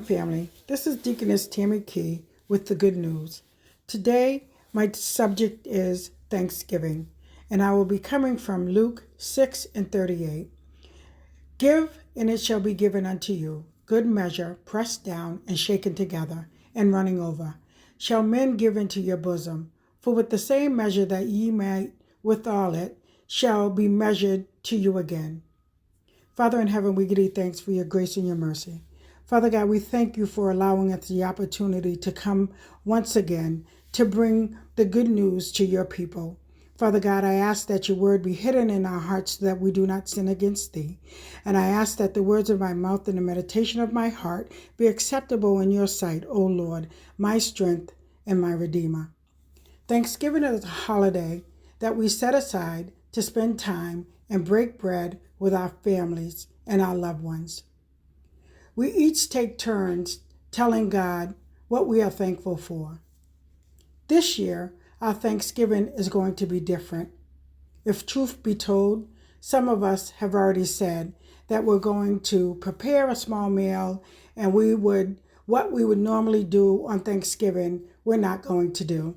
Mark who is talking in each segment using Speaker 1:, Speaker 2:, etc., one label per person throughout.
Speaker 1: family. This is Deaconess Tammie Key with the good news. Today, my subject is Thanksgiving, and I will be coming from Luke 6:38. Give, and it shall be given unto you. Good measure, pressed down and shaken together, and running over, shall men give into your bosom. For with the same measure that ye mete withal it, shall be measured to you again. Father in heaven, we give thee thanks for your grace and your mercy. Father God, we thank you for allowing us the opportunity to come once again to bring the good news to your people. Father God, I ask that your word be hidden in our hearts so that we do not sin against thee. And I ask that the words of my mouth and the meditation of my heart be acceptable in your sight, O Lord, my strength and my Redeemer. Thanksgiving is a holiday that we set aside to spend time and break bread with our families and our loved ones. We each take turns telling God what we are thankful for. This year, our Thanksgiving is going to be different. If truth be told, some of us have already said that we're going to prepare a small meal and what we would normally do on Thanksgiving, we're not going to do.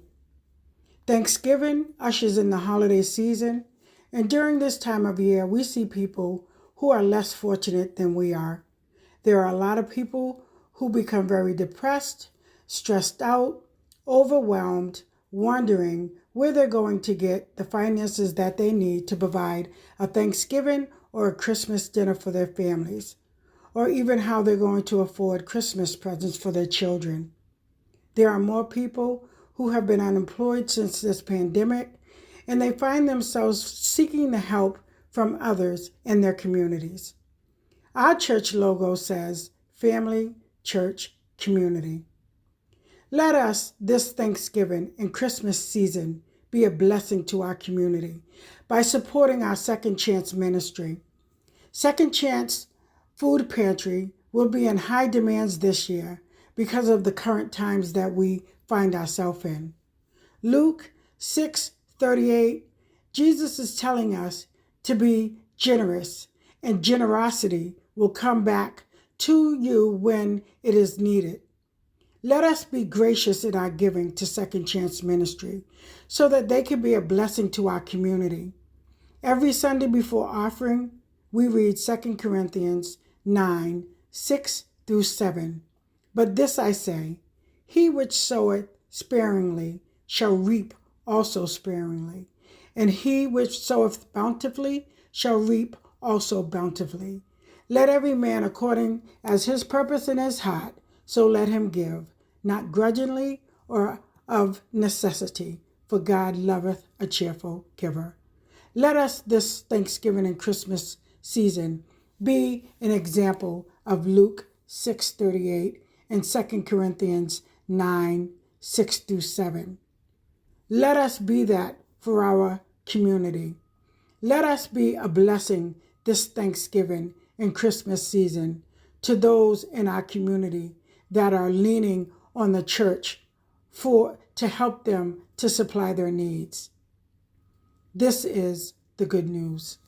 Speaker 1: Thanksgiving ushers in the holiday season, and during this time of year, we see people who are less fortunate than we are. There are a lot of people who become very depressed, stressed out, overwhelmed, wondering where they're going to get the finances that they need to provide a Thanksgiving or a Christmas dinner for their families, or even how they're going to afford Christmas presents for their children. There are more people who have been unemployed since this pandemic, and they find themselves seeking the help from others in their communities. Our church logo says Family, Church, Community. Let us, this Thanksgiving and Christmas season, be a blessing to our community by supporting our Second Chance ministry. Second Chance Food Pantry will be in high demands this year because of the current times that we find ourselves in. Luke 6:38, Jesus is telling us to be generous, and generosity will come back to you when it is needed. Let us be gracious in our giving to Second Chance Ministry so that they can be a blessing to our community. Every Sunday before offering, we read 2 Corinthians 9:6-7. But this I say, he which soweth sparingly shall reap also sparingly, and he which soweth bountifully shall reap also bountifully. Let every man according as his purpose in his heart, so let him give, not grudgingly or of necessity, for God loveth a cheerful giver. Let us this Thanksgiving and Christmas season be an example of Luke 6:38 and 2 Corinthians 9:6-7. Let us be that for our community. Let us be a blessing this Thanksgiving and Christmas season to those in our community that are leaning on the church to help them to supply their needs. This is the good news.